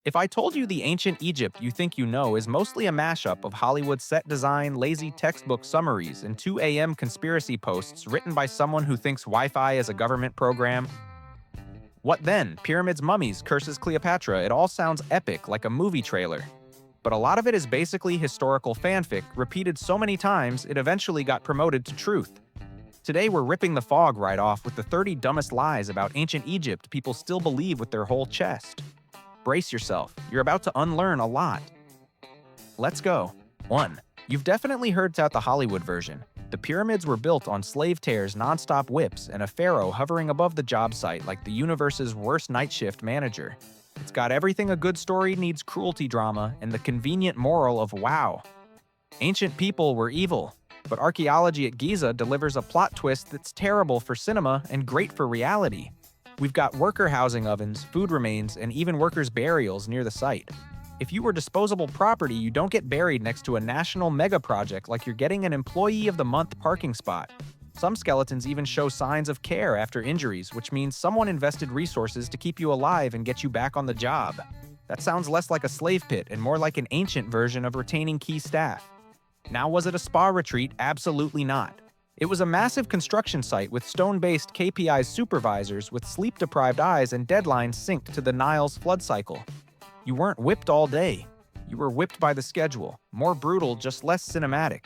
If I told you the ancient Egypt you think you know is mostly a mashup of Hollywood set design, lazy textbook summaries, and 2 a.m. conspiracy posts written by someone who thinks Wi-Fi is a government program, what then? Pyramids, mummies, curses Cleopatra, it all sounds epic, like a movie trailer. But a lot of it is basically historical fanfic, repeated so many times it eventually got promoted to truth. Today we're ripping the fog right off with the 30 dumbest lies about ancient Egypt people still believe with their whole chest. Brace yourself, you're about to unlearn a lot. Let's go. 1. You've definitely heard about the Hollywood version. The pyramids were built on slave tears, non-stop whips, and a pharaoh hovering above the job site like the universe's worst night shift manager. It's got everything a good story needs: cruelty drama and the convenient moral of wow. Ancient people were evil, but archaeology at Giza delivers a plot twist that's terrible for cinema and great for reality. We've got worker housing ovens, food remains, and even workers' burials near the site. If you were disposable property, you don't get buried next to a national mega project like you're getting an Employee of the Month parking spot. Some skeletons even show signs of care after injuries, which means someone invested resources to keep you alive and get you back on the job. That sounds less like a slave pit and more like an ancient version of retaining key staff. Now, was it a spa retreat? Absolutely not. It was a massive construction site with stone-based KPIs supervisors with sleep-deprived eyes and deadlines synced to the Nile's flood cycle. You weren't whipped all day. You were whipped by the schedule. More brutal, just less cinematic.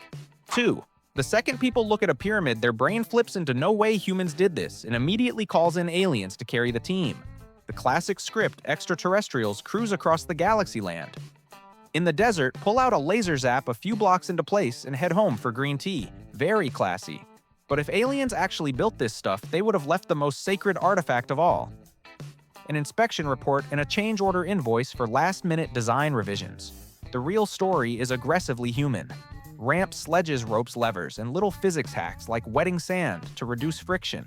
2. The second people look at a pyramid, their brain flips into "no way humans did this" and immediately calls in aliens to carry the team. The classic script: extraterrestrials cruise across the galaxy land. In the desert, pull out a laser zap a few blocks into place and head home for green tea. Very classy. But if aliens actually built this stuff, they would have left the most sacred artifact of all: an inspection report and a change order invoice for last-minute design revisions. The real story is aggressively human. Ramps, sledges, ropes, levers, and little physics hacks like wetting sand to reduce friction.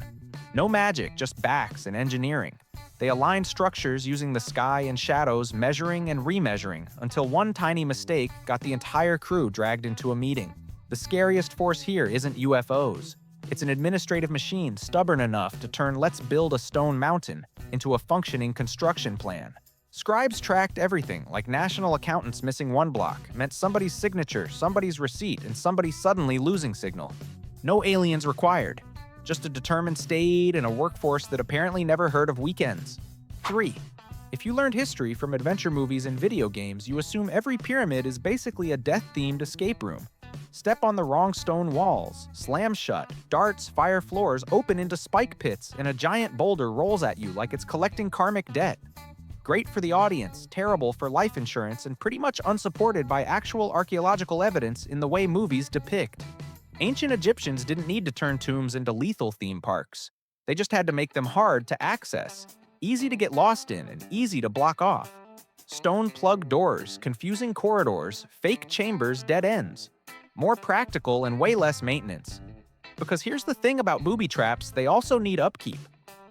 No magic, just backs and engineering. They aligned structures using the sky and shadows, measuring and remeasuring, until one tiny mistake got the entire crew dragged into a meeting. The scariest force here isn't UFOs. It's an administrative machine stubborn enough to turn "let's build a stone mountain" into a functioning construction plan. Scribes tracked everything, like national accountants missing one block, meant somebody's signature, somebody's receipt, and somebody suddenly losing signal. No aliens required. Just a determined state and a workforce that apparently never heard of weekends. 3. If you learned history from adventure movies and video games, you assume every pyramid is basically a death-themed escape room. Step on the wrong stone walls, slam shut, darts, fire floors open into spike pits, and a giant boulder rolls at you like it's collecting karmic debt. Great for the audience, terrible for life insurance, and pretty much unsupported by actual archaeological evidence in the way movies depict. Ancient Egyptians didn't need to turn tombs into lethal theme parks. They just had to make them hard to access, easy to get lost in, and easy to block off. Stone plug doors, confusing corridors, fake chambers, dead ends. More practical and way less maintenance. Because here's the thing about booby traps, they also need upkeep.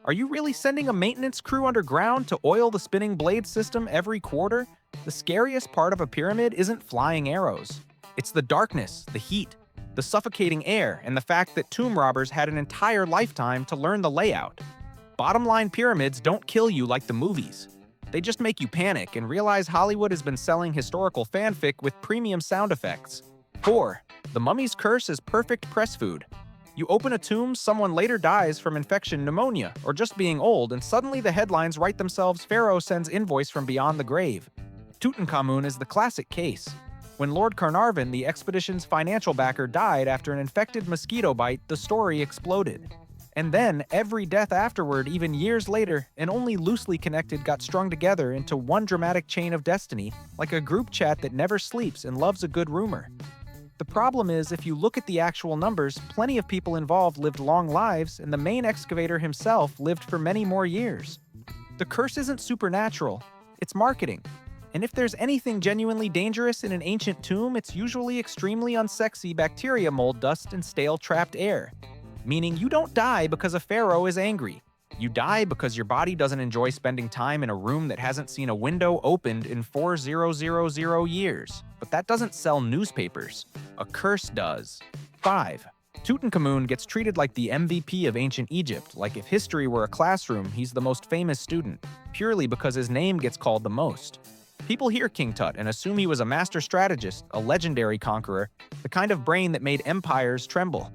Are you really sending a maintenance crew underground to oil the spinning blade system every quarter? The scariest part of a pyramid isn't flying arrows. It's the darkness, the heat, the suffocating air, and the fact that tomb robbers had an entire lifetime to learn the layout. Bottom line, pyramids don't kill you like the movies. They just make you panic and realize Hollywood has been selling historical fanfic with premium sound effects. 4. The mummy's curse is perfect press food. You open a tomb, someone later dies from infection, pneumonia, or just being old, and suddenly the headlines write themselves "Pharaoh sends invoice from beyond the grave." Tutankhamun is the classic case. When Lord Carnarvon, the expedition's financial backer, died after an infected mosquito bite, the story exploded. And then, every death afterward, even years later, and only loosely connected, got strung together into one dramatic chain of destiny, like a group chat that never sleeps and loves a good rumor. The problem is, if you look at the actual numbers, plenty of people involved lived long lives, and the main excavator himself lived for many more years. The curse isn't supernatural, it's marketing. And if there's anything genuinely dangerous in an ancient tomb, it's usually extremely unsexy bacteria mold dust and stale trapped air. Meaning you don't die because a pharaoh is angry. You die because your body doesn't enjoy spending time in a room that hasn't seen a window opened in 4000 years. But that doesn't sell newspapers. A curse does. 5. Tutankhamun gets treated like the MVP of ancient Egypt, like if history were a classroom, he's the most famous student, purely because his name gets called the most. People hear King Tut and assume he was a master strategist, a legendary conqueror, the kind of brain that made empires tremble.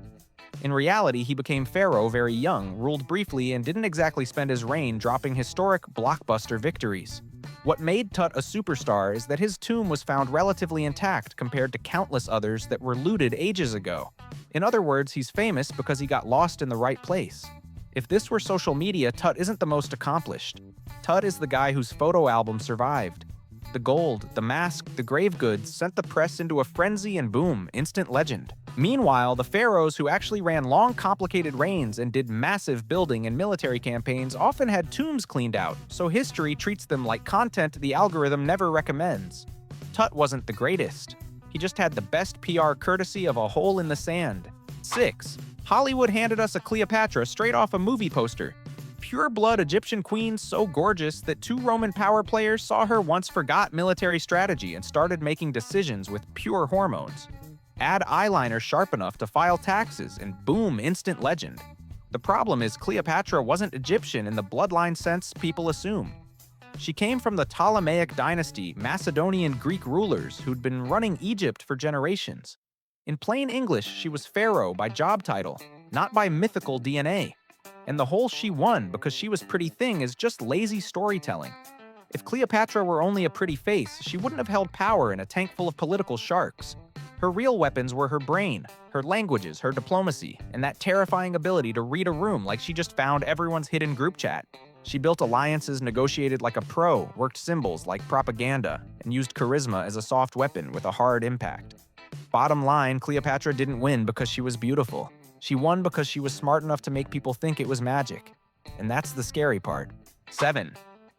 In reality, he became pharaoh very young, ruled briefly, and didn't exactly spend his reign dropping historic blockbuster victories. What made Tut a superstar is that his tomb was found relatively intact compared to countless others that were looted ages ago. In other words, he's famous because he got lost in the right place. If this were social media, Tut isn't the most accomplished. Tut is the guy whose photo album survived. The gold, the mask, the grave goods sent the press into a frenzy and boom, instant legend. Meanwhile, the pharaohs who actually ran long, complicated reigns and did massive building and military campaigns often had tombs cleaned out, so history treats them like content the algorithm never recommends. Tut wasn't the greatest. He just had the best PR courtesy of a hole in the sand. 6. Hollywood handed us a Cleopatra straight off a movie poster. Pure-blood Egyptian queen so gorgeous that 2 Roman power players saw her once forgot military strategy and started making decisions with pure hormones. Add eyeliner sharp enough to file taxes and boom, instant legend. The problem is Cleopatra wasn't Egyptian in the bloodline sense people assume. She came from the Ptolemaic dynasty, Macedonian Greek rulers who'd been running Egypt for generations. In plain English, she was pharaoh by job title, not by mythical DNA. And the whole "she won because she was pretty" thing is just lazy storytelling. If Cleopatra were only a pretty face, she wouldn't have held power in a tank full of political sharks. Her real weapons were her brain, her languages, her diplomacy, and that terrifying ability to read a room like she just found everyone's hidden group chat. She built alliances, negotiated like a pro, worked symbols like propaganda, and used charisma as a soft weapon with a hard impact. Bottom line, Cleopatra didn't win because she was beautiful. She won because she was smart enough to make people think it was magic. And that's the scary part. 7.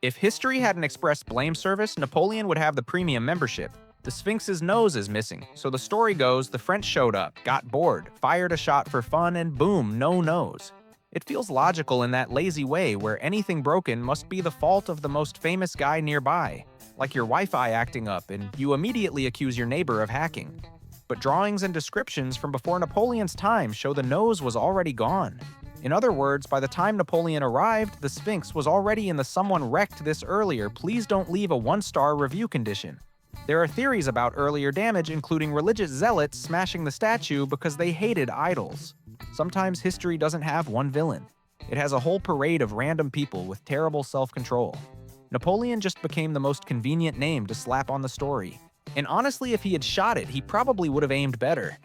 If history had an express blame service, Napoleon would have the premium membership. The Sphinx's nose is missing, so the story goes the French showed up, got bored, fired a shot for fun, and boom, no nose. It feels logical in that lazy way where anything broken must be the fault of the most famous guy nearby, like your Wi-Fi acting up and you immediately accuse your neighbor of hacking. But drawings and descriptions from before Napoleon's time show the nose was already gone. In other words, by the time Napoleon arrived, the Sphinx was already in the "someone wrecked this earlier, please don't leave a 1-star review" condition. There are theories about earlier damage, including religious zealots smashing the statue because they hated idols. Sometimes history doesn't have one villain. It has a whole parade of random people with terrible self-control. Napoleon just became the most convenient name to slap on the story. And honestly, if he had shot it, he probably would have aimed better.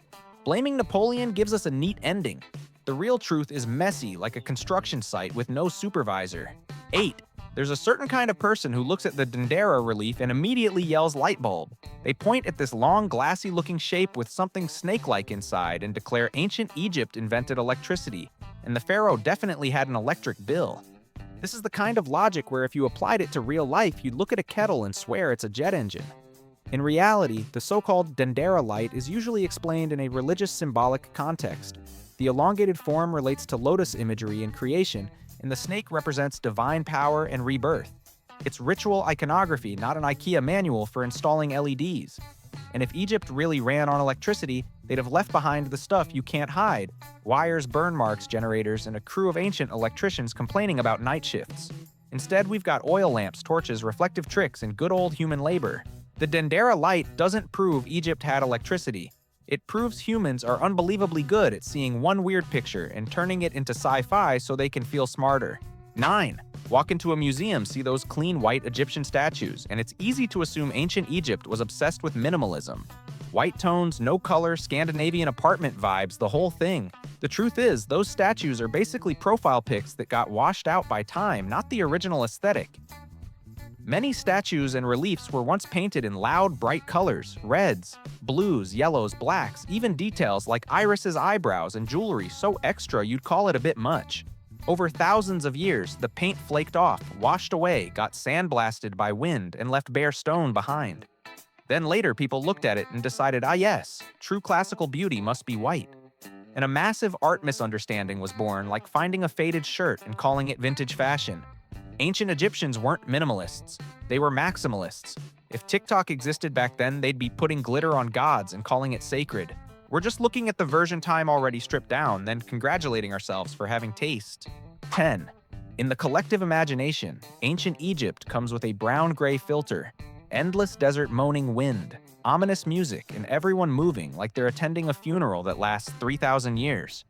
Blaming Napoleon gives us a neat ending. The real truth is messy, like a construction site with no supervisor. 8. There's a certain kind of person who looks at the Dendera relief and immediately yells lightbulb. They point at this long, glassy-looking shape with something snake-like inside and declare ancient Egypt invented electricity, and the pharaoh definitely had an electric bill. This is the kind of logic where if you applied it to real life, you'd look at a kettle and swear it's a jet engine. In reality, the so-called Dendera light is usually explained in a religious symbolic context. The elongated form relates to lotus imagery and creation, and the snake represents divine power and rebirth. It's ritual iconography, not an IKEA manual for installing LEDs. And if Egypt really ran on electricity, they'd have left behind the stuff you can't hide: wires, burn marks, generators, and a crew of ancient electricians complaining about night shifts. Instead, we've got oil lamps, torches, reflective tricks, and good old human labor. The Dendera light doesn't prove Egypt had electricity. It proves humans are unbelievably good at seeing one weird picture and turning it into sci-fi so they can feel smarter. 9. Walk into a museum, see those clean white Egyptian statues, and it's easy to assume ancient Egypt was obsessed with minimalism. White tones, no color, Scandinavian apartment vibes, the whole thing. The truth is, those statues are basically profile pics that got washed out by time, not the original aesthetic. Many statues and reliefs were once painted in loud, bright colors: reds, blues, yellows, blacks, even details like Iris's eyebrows and jewelry so extra you'd call it a bit much. Over thousands of years, the paint flaked off, washed away, got sandblasted by wind, and left bare stone behind. Then later people looked at it and decided, yes, true classical beauty must be white. And a massive art misunderstanding was born, like finding a faded shirt and calling it vintage fashion. Ancient Egyptians weren't minimalists, they were maximalists. If TikTok existed back then, they'd be putting glitter on gods and calling it sacred. We're just looking at the version time already stripped down, then congratulating ourselves for having taste. 10. In the collective imagination, ancient Egypt comes with a brown-gray filter. Endless desert moaning wind, ominous music, and everyone moving like they're attending a funeral that lasts 3,000 years.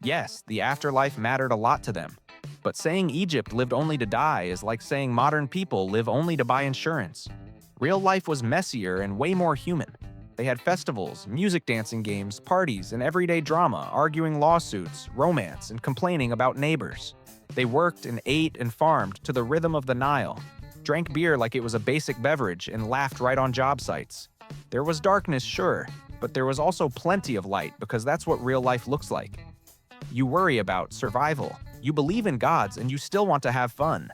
Yes, the afterlife mattered a lot to them. But saying Egypt lived only to die is like saying modern people live only to buy insurance. Real life was messier and way more human. They had festivals, music dancing games, parties, and everyday drama, arguing lawsuits, romance, and complaining about neighbors. They worked and ate and farmed to the rhythm of the Nile, drank beer like it was a basic beverage, and laughed right on job sites. There was darkness, sure, but there was also plenty of light because that's what real life looks like. You worry about survival. You believe in gods, and you still want to have fun.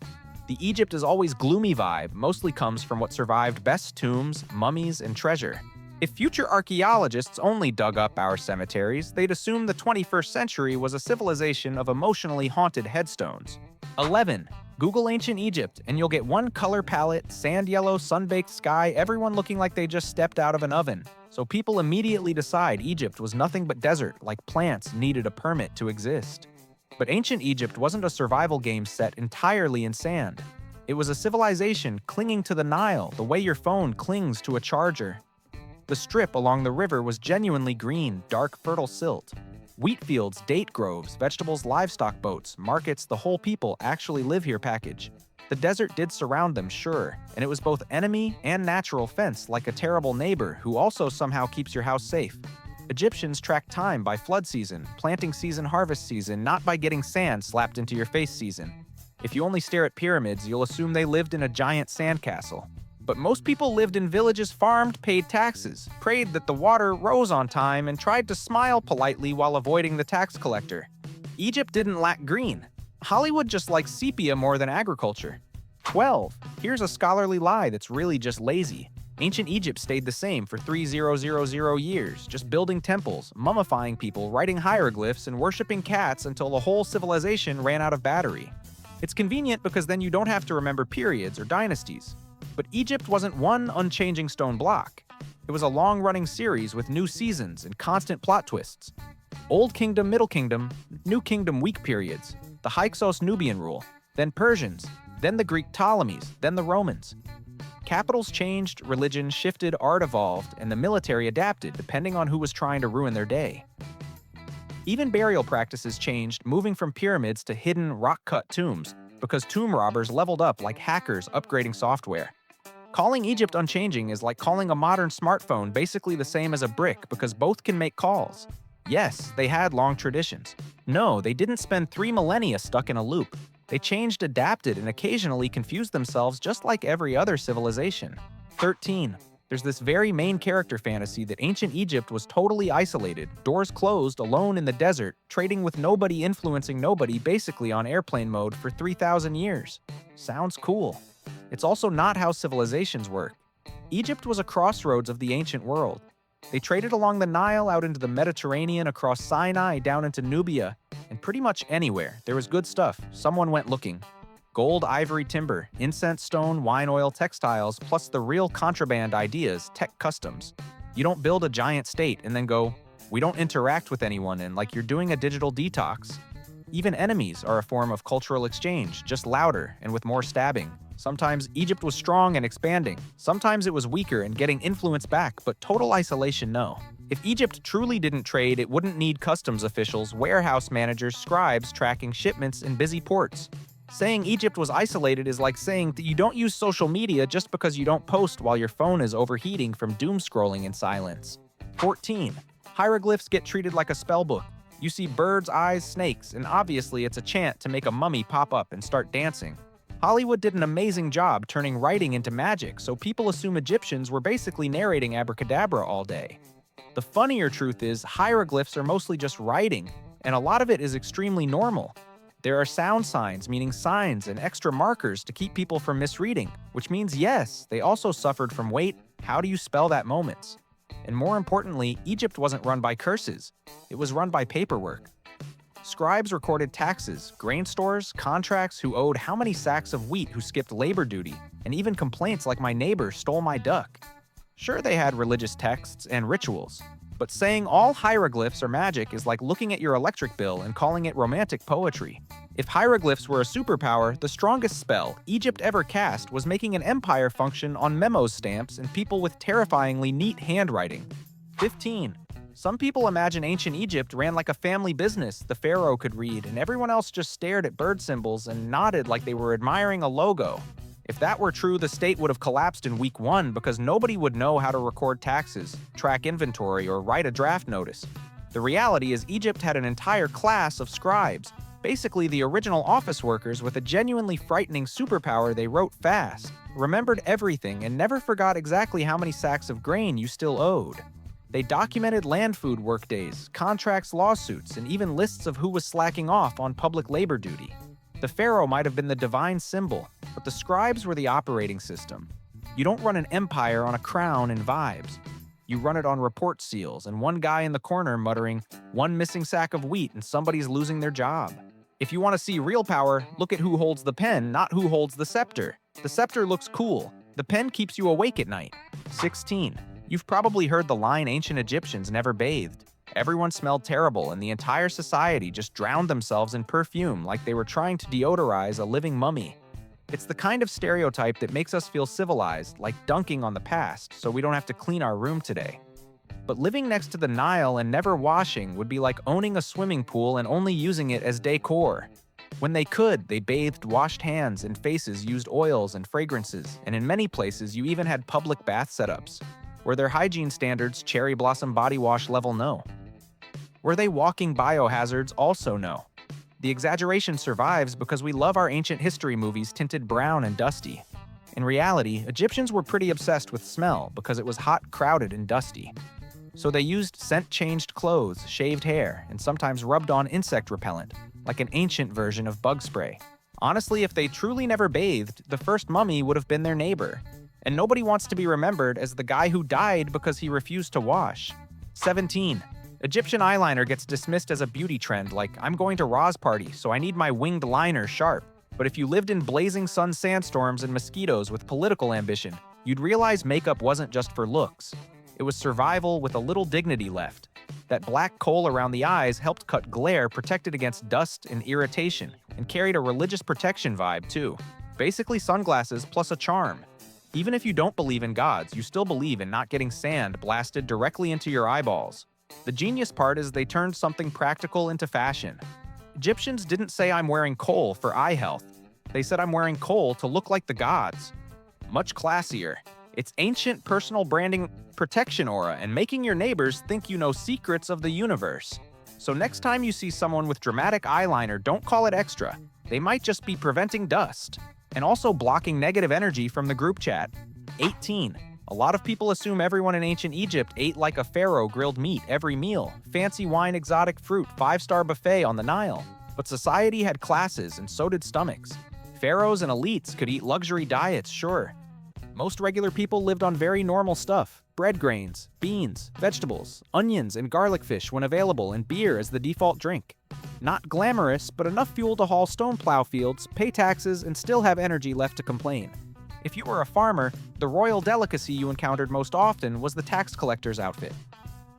The Egypt is always gloomy vibe mostly comes from what survived best tombs, mummies, and treasure. If future archaeologists only dug up our cemeteries, they'd assume the 21st century was a civilization of emotionally haunted headstones. 11. Google ancient Egypt, and you'll get one color palette, sand yellow, sun-baked sky, everyone looking like they just stepped out of an oven. So people immediately decide Egypt was nothing but desert, like plants needed a permit to exist. But ancient Egypt wasn't a survival game set entirely in sand. It was a civilization clinging to the Nile the way your phone clings to a charger. The strip along the river was genuinely green, dark, fertile silt. Wheat fields, date groves, vegetables, livestock boats, markets, the whole people actually live here package. The desert did surround them, sure, and it was both enemy and natural fence like a terrible neighbor who also somehow keeps your house safe. Egyptians tracked time by flood season, planting season, harvest season, not by getting sand slapped into your face season. If you only stare at pyramids, you'll assume they lived in a giant sandcastle. But most people lived in villages, farmed, paid taxes, prayed that the water rose on time, and tried to smile politely while avoiding the tax collector. Egypt didn't lack green. Hollywood just likes sepia more than agriculture. 12. Here's a scholarly lie that's really just lazy. Ancient Egypt stayed the same for 3,000 years, just building temples, mummifying people, writing hieroglyphs, and worshipping cats until the whole civilization ran out of battery. It's convenient because then you don't have to remember periods or dynasties. But Egypt wasn't one unchanging stone block. It was a long-running series with new seasons and constant plot twists. Old Kingdom, Middle Kingdom, New Kingdom weak periods, the Hyksos Nubian rule, then Persians, then the Greek Ptolemies, then the Romans. Capitals changed, religion shifted, art evolved, and the military adapted depending on who was trying to ruin their day. Even burial practices changed, moving from pyramids to hidden, rock-cut tombs, because tomb robbers leveled up like hackers upgrading software. Calling Egypt unchanging is like calling a modern smartphone basically the same as a brick because both can make calls. Yes, they had long traditions. No, they didn't spend 3 millennia stuck in a loop. They changed, adapted, and occasionally confused themselves just like every other civilization. 13. There's this very main character fantasy that ancient Egypt was totally isolated, doors closed, alone in the desert, trading with nobody influencing nobody, basically on airplane mode for 3,000 years. Sounds cool. It's also not how civilizations work. Egypt was a crossroads of the ancient world. They traded along the Nile out into the Mediterranean, across Sinai, down into Nubia, and pretty much anywhere there was good stuff, someone went looking. Gold, ivory, timber, incense stone, wine oil, textiles, plus the real contraband ideas, tech customs. You don't build a giant state and then go, we don't interact with anyone, and like you're doing a digital detox. Even enemies are a form of cultural exchange, just louder and with more stabbing. Sometimes Egypt was strong and expanding. Sometimes it was weaker and getting influence back, but total isolation, no. If Egypt truly didn't trade, it wouldn't need customs officials, warehouse managers, scribes tracking shipments in busy ports. Saying Egypt was isolated is like saying that you don't use social media just because you don't post while your phone is overheating from doom scrolling in silence. 14. Hieroglyphs get treated like a spellbook. You see birds, eyes, snakes, and obviously it's a chant to make a mummy pop up and start dancing. Hollywood did an amazing job turning writing into magic, so people assume Egyptians were basically narrating abracadabra all day. The funnier truth is, hieroglyphs are mostly just writing, and a lot of it is extremely normal. There are sound signs, meaning signs and extra markers to keep people from misreading, which means yes, they also suffered from wait, how do you spell that moments? And more importantly, Egypt wasn't run by curses, it was run by paperwork. Scribes recorded taxes, grain stores, contracts, who owed how many sacks of wheat, who skipped labor duty, and even complaints like my neighbor stole my duck. Sure, they had religious texts and rituals, But saying all hieroglyphs are magic is like looking at your electric bill and calling it romantic poetry. If hieroglyphs were a superpower, the strongest spell Egypt ever cast was making an empire function on memo stamps and people with terrifyingly neat handwriting. 15. Some people imagine ancient Egypt ran like a family business the pharaoh could read, and everyone else just stared at bird symbols and nodded like they were admiring a logo. If that were true, the state would have collapsed in week 1 because nobody would know how to record taxes, track inventory, or write a draft notice. The reality is Egypt had an entire class of scribes, basically the original office workers with a genuinely frightening superpower. They wrote fast, remembered everything, and never forgot exactly how many sacks of grain you still owed. They documented land food workdays, contracts, lawsuits, and even lists of who was slacking off on public labor duty. The pharaoh might have been the divine symbol, but the scribes were the operating system. You don't run an empire on a crown and vibes. You run it on report seals and one guy in the corner muttering, "One missing sack of wheat and somebody's losing their job." If you want to see real power, look at who holds the pen, not who holds the scepter. The scepter looks cool. The pen keeps you awake at night. 16. You've probably heard the line ancient Egyptians never bathed. Everyone smelled terrible, and the entire society just drowned themselves in perfume like they were trying to deodorize a living mummy. It's the kind of stereotype that makes us feel civilized, like dunking on the past, so we don't have to clean our room today. But living next to the Nile and never washing would be like owning a swimming pool and only using it as decor. When they could, they bathed, washed hands and faces, used oils and fragrances, and in many places you even had public bath setups. Were their hygiene standards cherry blossom body wash level? No. Were they walking biohazards? Also no. The exaggeration survives because we love our ancient history movies tinted brown and dusty. In reality, Egyptians were pretty obsessed with smell because it was hot, crowded, and dusty. So they used scent-changed clothes, shaved hair, and sometimes rubbed on insect repellent, like an ancient version of bug spray. Honestly, if they truly never bathed, the first mummy would have been their neighbor. And nobody wants to be remembered as the guy who died because he refused to wash. 17. Egyptian eyeliner gets dismissed as a beauty trend, like, I'm going to Ra's party, so I need my winged liner sharp. But if you lived in blazing sun sandstorms and mosquitoes with political ambition, you'd realize makeup wasn't just for looks. It was survival with a little dignity left. That black kohl around the eyes helped cut glare, protected against dust and irritation, and carried a religious protection vibe too. Basically sunglasses plus a charm. Even if you don't believe in gods, you still believe in not getting sand blasted directly into your eyeballs. The genius part is they turned something practical into fashion. Egyptians didn't say I'm wearing kohl for eye health. They said I'm wearing kohl to look like the gods. Much classier. It's ancient personal branding protection aura and making your neighbors think you know secrets of the universe. So next time you see someone with dramatic eyeliner, don't call it extra. They might just be preventing dust. And also blocking negative energy from the group chat. 18. A lot of people assume everyone in ancient Egypt ate like a pharaoh grilled meat every meal, fancy wine, exotic fruit, 5-star buffet on the Nile. But society had classes, and so did stomachs. Pharaohs and elites could eat luxury diets, sure. Most regular people lived on very normal stuff. Bread grains, beans, vegetables, onions, and garlic fish when available, and beer as the default drink. Not glamorous, but enough fuel to haul stone plow fields, pay taxes, and still have energy left to complain. If you were a farmer, the royal delicacy you encountered most often was the tax collector's outfit.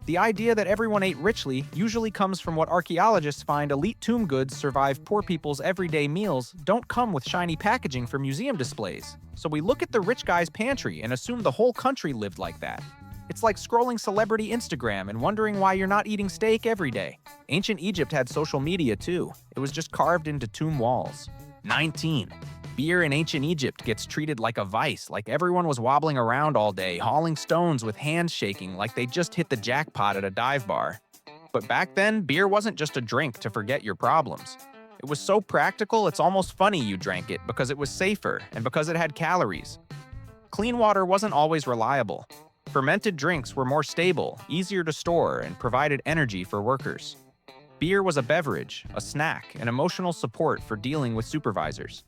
The idea that everyone ate richly usually comes from what archaeologists find elite tomb goods survive poor people's everyday meals don't come with shiny packaging for museum displays. So we look at the rich guy's pantry and assume the whole country lived like that. It's like scrolling celebrity Instagram and wondering why you're not eating steak every day. Ancient Egypt had social media too. It was just carved into tomb walls. 19. Beer in ancient Egypt gets treated like a vice, like everyone was wobbling around all day, hauling stones with hands shaking like they just hit the jackpot at a dive bar. But back then, beer wasn't just a drink to forget your problems. It was so practical, it's almost funny you drank it because it was safer and because it had calories. Clean water wasn't always reliable. Fermented drinks were more stable, easier to store, and provided energy for workers. Beer was a beverage, a snack, and emotional support for dealing with supervisors.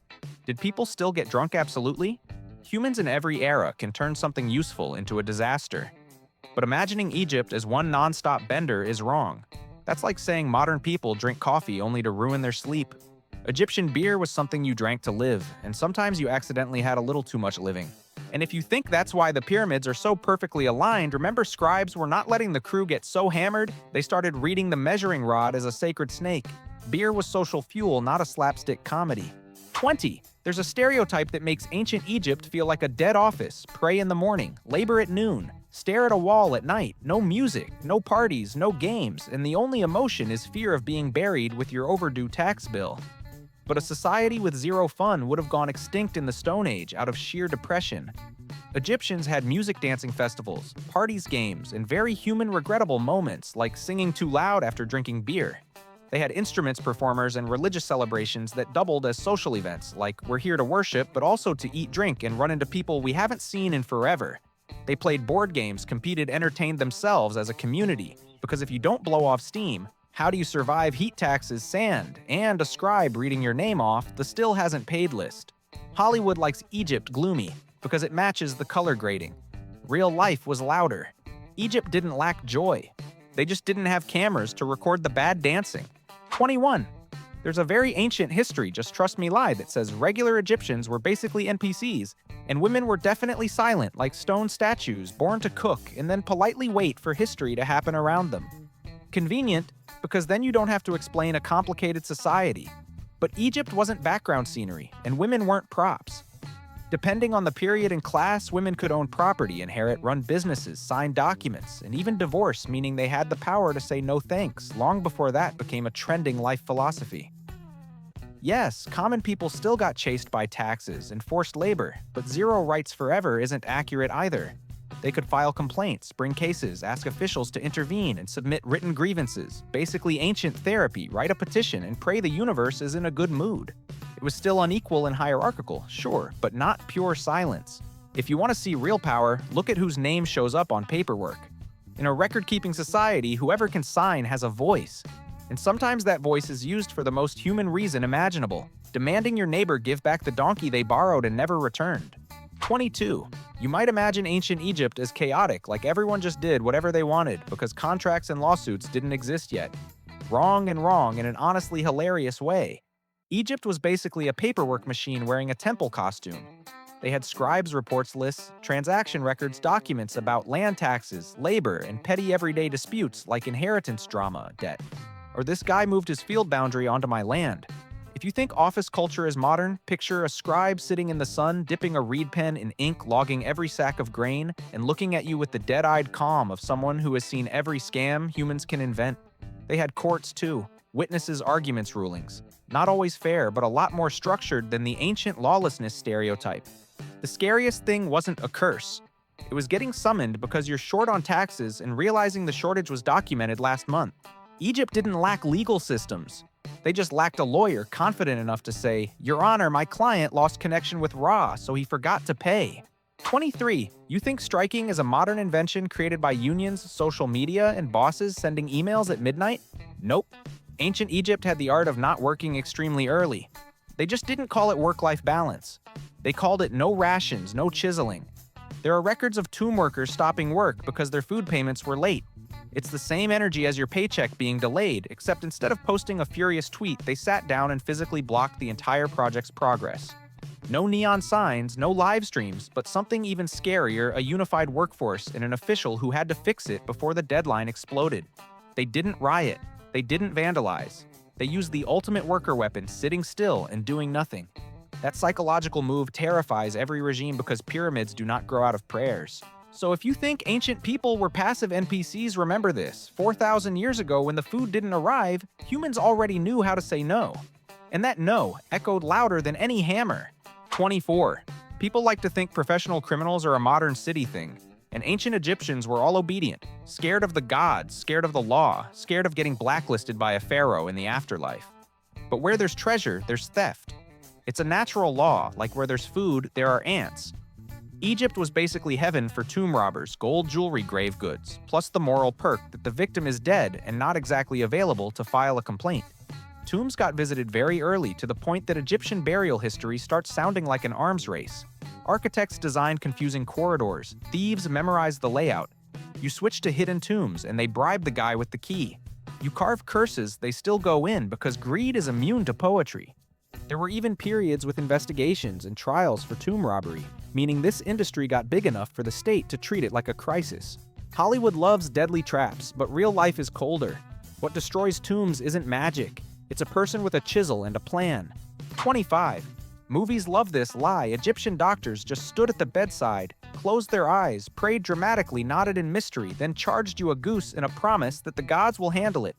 Did people still get drunk? Absolutely. Humans in every era can turn something useful into a disaster. But imagining Egypt as one non-stop bender is wrong. That's like saying modern people drink coffee only to ruin their sleep. Egyptian beer was something you drank to live, and sometimes you accidentally had a little too much living. And if you think that's why the pyramids are so perfectly aligned, remember scribes were not letting the crew get so hammered, they started reading the measuring rod as a sacred snake. Beer was social fuel, not a slapstick comedy. 20. There's a stereotype that makes ancient Egypt feel like a dead office. Pray in the morning, labor at noon, stare at a wall at night, no music, no parties, no games, and the only emotion is fear of being buried with your overdue tax bill. But a society with zero fun would have gone extinct in the Stone Age out of sheer depression. Egyptians had music dancing festivals, parties, games, and very human regrettable moments like singing too loud after drinking beer. They had instruments performers and religious celebrations that doubled as social events, like we're here to worship but also to eat, drink, and run into people we haven't seen in forever. They played board games, competed, entertained themselves as a community, because if you don't blow off steam, how do you survive heat taxes, sand, and a scribe reading your name off the still hasn't paid list? Hollywood likes Egypt gloomy because it matches the color grading. Real life was louder. Egypt didn't lack joy. They just didn't have cameras to record the bad dancing. 21. There's a very ancient history, just trust me lie, that says regular Egyptians were basically NPCs, and women were definitely silent like stone statues born to cook and then politely wait for history to happen around them. Convenient, because then you don't have to explain a complicated society. But Egypt wasn't background scenery, and women weren't props. Depending on the period and class, women could own property, inherit, run businesses, sign documents, and even divorce, meaning they had the power to say no thanks, long before that became a trending life philosophy. Yes, common people still got chased by taxes and forced labor, but zero rights forever isn't accurate either. They could file complaints, bring cases, ask officials to intervene, and submit written grievances, basically ancient therapy, write a petition, and pray the universe is in a good mood. It was still unequal and hierarchical, sure, but not pure silence. If you want to see real power, look at whose name shows up on paperwork. In a record-keeping society, whoever can sign has a voice. And sometimes that voice is used for the most human reason imaginable, demanding your neighbor give back the donkey they borrowed and never returned. 22. You might imagine ancient Egypt as chaotic, like everyone just did whatever they wanted because contracts and lawsuits didn't exist yet. Wrong in an honestly hilarious way. Egypt was basically a paperwork machine wearing a temple costume. They had scribes' reports lists, transaction records, documents about land taxes, labor, and petty everyday disputes like inheritance drama, debt. Or this guy moved his field boundary onto my land. If you think office culture is modern, picture a scribe sitting in the sun, dipping a reed pen in ink, logging every sack of grain, and looking at you with the dead-eyed calm of someone who has seen every scam humans can invent. They had courts too, witnesses' arguments rulings. Not always fair, but a lot more structured than the ancient lawlessness stereotype. The scariest thing wasn't a curse. It was getting summoned because you're short on taxes and realizing the shortage was documented last month. Egypt didn't lack legal systems. They just lacked a lawyer confident enough to say, "Your Honor, my client lost connection with Ra, so he forgot to pay." 23. You think striking is a modern invention created by unions, social media, and bosses sending emails at midnight? Nope. Ancient Egypt had the art of not working extremely early. They just didn't call it work-life balance. They called it no rations, no chiseling. There are records of tomb workers stopping work because their food payments were late. It's the same energy as your paycheck being delayed, except instead of posting a furious tweet, they sat down and physically blocked the entire project's progress. No neon signs, no live streams, but something even scarier, a unified workforce and an official who had to fix it before the deadline exploded. They didn't riot. They didn't vandalize. They used the ultimate worker weapon, sitting still and doing nothing. That psychological move terrifies every regime because pyramids do not grow out of prayers. So if you think ancient people were passive NPCs, remember this. 4,000 years ago, when the food didn't arrive, humans already knew how to say no. And that no echoed louder than any hammer. 24. People like to think professional criminals are a modern city thing. And ancient Egyptians were all obedient, scared of the gods, scared of the law, scared of getting blacklisted by a pharaoh in the afterlife. But where there's treasure, there's theft. It's a natural law, like where there's food, there are ants. Egypt was basically heaven for tomb robbers, gold jewelry, grave goods, plus the moral perk that the victim is dead and not exactly available to file a complaint. Tombs got visited very early to the point that Egyptian burial history starts sounding like an arms race. Architects designed confusing corridors, thieves memorized the layout. You switch to hidden tombs and they bribe the guy with the key. You carve curses, they still go in because greed is immune to poetry. There were even periods with investigations and trials for tomb robbery. meaning this industry got big enough for the state to treat it like a crisis. Hollywood loves deadly traps, but real life is colder. What destroys tombs isn't magic. It's a person with a chisel and a plan. 25. Movies love this lie. Egyptian doctors just stood at the bedside, closed their eyes, prayed dramatically, nodded in mystery, then charged you a goose in a promise that the gods will handle it.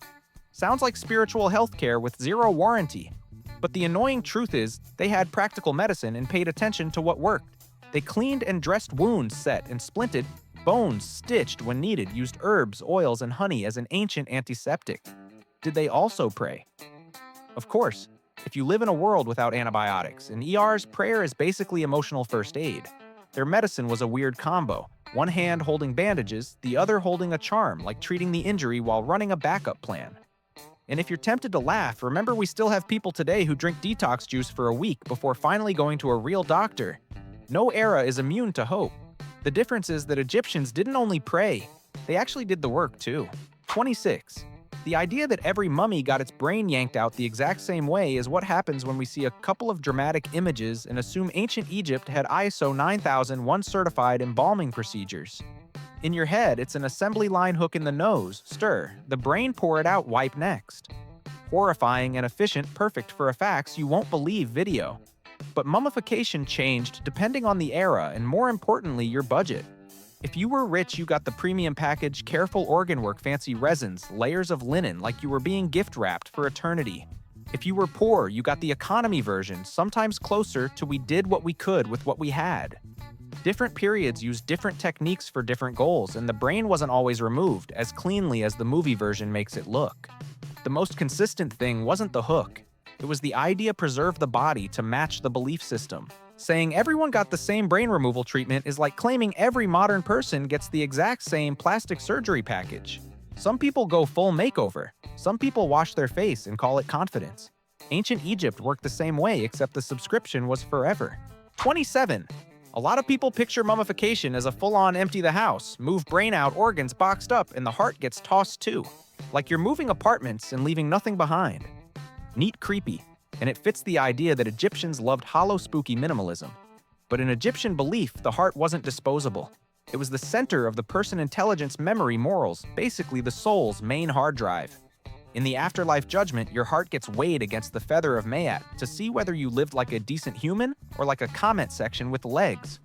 Sounds like spiritual healthcare with zero warranty. But the annoying truth is, they had practical medicine and paid attention to what worked. They cleaned and dressed wounds, set and splinted, bones stitched when needed, used herbs, oils, and honey as an ancient antiseptic. Did they also pray? Of course. If you live in a world without antibiotics, in ERs, prayer is basically emotional first aid. Their medicine was a weird combo. One hand holding bandages, the other holding a charm, like treating the injury while running a backup plan. And if you're tempted to laugh, remember we still have people today who drink detox juice for a week before finally going to a real doctor. No era is immune to hope. The difference is that Egyptians didn't only pray, they actually did the work too. 26. The idea that every mummy got its brain yanked out the exact same way is what happens when we see a couple of dramatic images and assume ancient Egypt had ISO 9001 certified embalming procedures. In your head, it's an assembly line hook in the nose, stir, the brain pour it out, wipe next. Horrifying and efficient, perfect for a fax you won't believe video. But mummification changed depending on the era and, more importantly, your budget. If you were rich, you got the premium package, careful organ work, fancy resins, layers of linen like you were being gift-wrapped for eternity. If you were poor, you got the economy version, sometimes closer to we did what we could with what we had. Different periods used different techniques for different goals, and the brain wasn't always removed as cleanly as the movie version makes it look. The most consistent thing wasn't the hook. It was the idea preserve the body to match the belief system. Saying everyone got the same brain removal treatment is like claiming every modern person gets the exact same plastic surgery package. Some people go full makeover. Some people wash their face and call it confidence. Ancient Egypt worked the same way, except the subscription was forever. 27. A lot of people picture mummification as a full-on empty the house, move brain out, organs boxed up, and the heart gets tossed too. Like you're moving apartments and leaving nothing behind. Neat creepy. And it fits the idea that Egyptians loved hollow, spooky minimalism. But in Egyptian belief, the heart wasn't disposable. It was the center of the person intelligence, memory, morals, basically the soul's main hard drive. In the afterlife judgment, your heart gets weighed against the feather of Mayat to see whether you lived like a decent human or like a comment section with legs.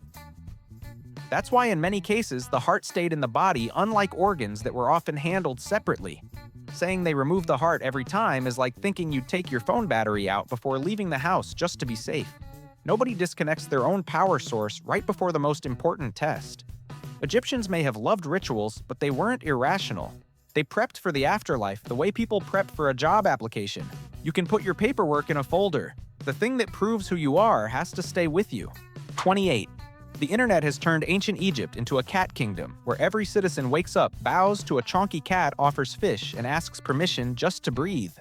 That's why in many cases, the heart stayed in the body, unlike organs that were often handled separately. Saying they remove the heart every time is like thinking you'd take your phone battery out before leaving the house just to be safe. Nobody disconnects their own power source right before the most important test. Egyptians may have loved rituals, but they weren't irrational. They prepped for the afterlife the way people prep for a job application. You can put your paperwork in a folder. The thing that proves who you are has to stay with you. 28. The internet has turned ancient Egypt into a cat kingdom, where every citizen wakes up, bows to a chonky cat, offers fish, and asks permission just to breathe.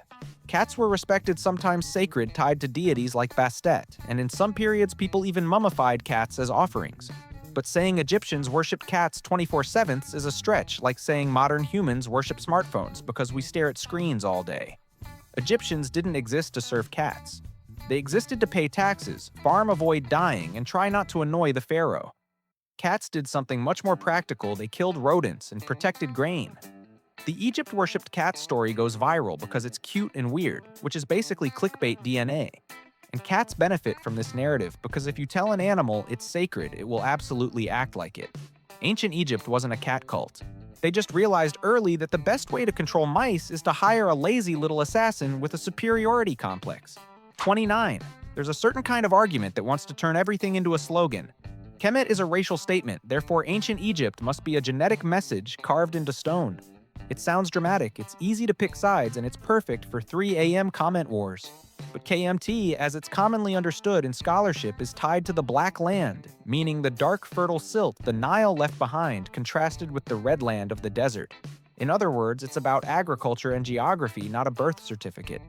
Cats were respected, sometimes sacred, tied to deities like Bastet, and in some periods people even mummified cats as offerings. But saying Egyptians worshipped cats 24/7 is a stretch, like saying modern humans worship smartphones because we stare at screens all day. Egyptians didn't exist to serve cats. They existed to pay taxes, farm, avoid dying, and try not to annoy the pharaoh. Cats did something much more practical. They killed rodents and protected grain. The Egypt worshipped cat story goes viral because it's cute and weird, which is basically clickbait DNA. And cats benefit from this narrative because if you tell an animal it's sacred, it will absolutely act like it. Ancient Egypt wasn't a cat cult. They just realized early that the best way to control mice is to hire a lazy little assassin with a superiority complex. 29. There's a certain kind of argument that wants to turn everything into a slogan. Kemet is a racial statement, therefore ancient Egypt must be a genetic message carved into stone. It sounds dramatic, it's easy to pick sides, and it's perfect for 3 a.m. comment wars. But KMT, as it's commonly understood in scholarship, is tied to the Black Land, meaning the dark fertile silt the Nile left behind contrasted with the red land of the desert. In other words, it's about agriculture and geography, not a birth certificate.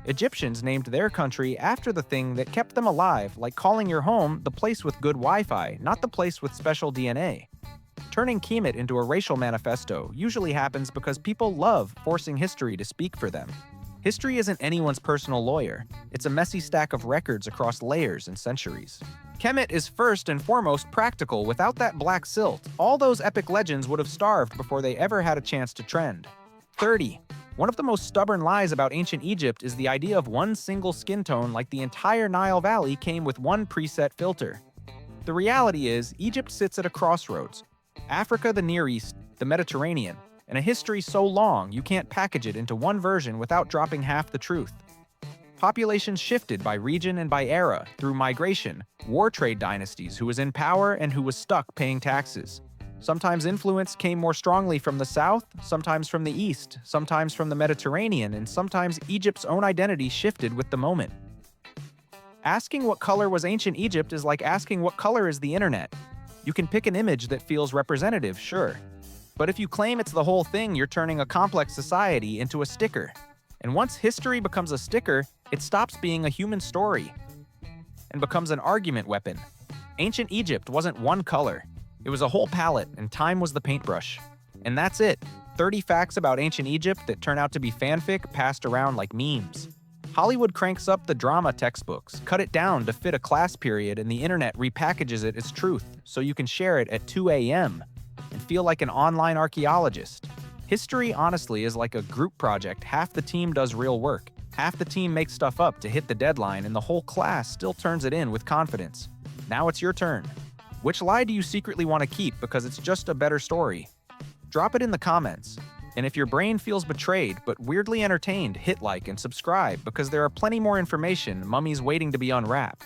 Egyptians named their country after the thing that kept them alive, like calling your home the place with good Wi-Fi, not the place with special DNA. Turning Kemet into a racial manifesto usually happens because people love forcing history to speak for them. History isn't anyone's personal lawyer. It's a messy stack of records across layers and centuries. Kemet is first and foremost practical. Without that black silt, all those epic legends would have starved before they ever had a chance to trend. 30. One of the most stubborn lies about ancient Egypt is the idea of one single skin tone, like the entire Nile Valley came with one preset filter. The reality is, Egypt sits at a crossroads. Africa, the Near East, the Mediterranean, and a history so long you can't package it into one version without dropping half the truth. Populations shifted by region and by era, through migration, war trade dynasties, who was in power and who was stuck paying taxes. Sometimes influence came more strongly from the south, sometimes from the east, sometimes from the Mediterranean, and sometimes Egypt's own identity shifted with the moment. Asking what color was ancient Egypt is like asking what color is the internet. You can pick an image that feels representative, sure. But if you claim it's the whole thing, you're turning a complex society into a sticker. And once history becomes a sticker, it stops being a human story and becomes an argument weapon. Ancient Egypt wasn't one color. It was a whole palette, and time was the paintbrush. And that's it. 30 facts about ancient Egypt that turn out to be fanfic passed around like memes. Hollywood cranks up the drama textbooks, cut it down to fit a class period, and the internet repackages it as truth so you can share it at 2 a.m. and feel like an online archaeologist. History, honestly, is like a group project. Half the team does real work. Half the team makes stuff up to hit the deadline, and the whole class still turns it in with confidence. Now it's your turn. Which lie do you secretly want to keep because it's just a better story? Drop it in the comments. And if your brain feels betrayed but weirdly entertained, hit like and subscribe because there are plenty more information mummies waiting to be unwrapped.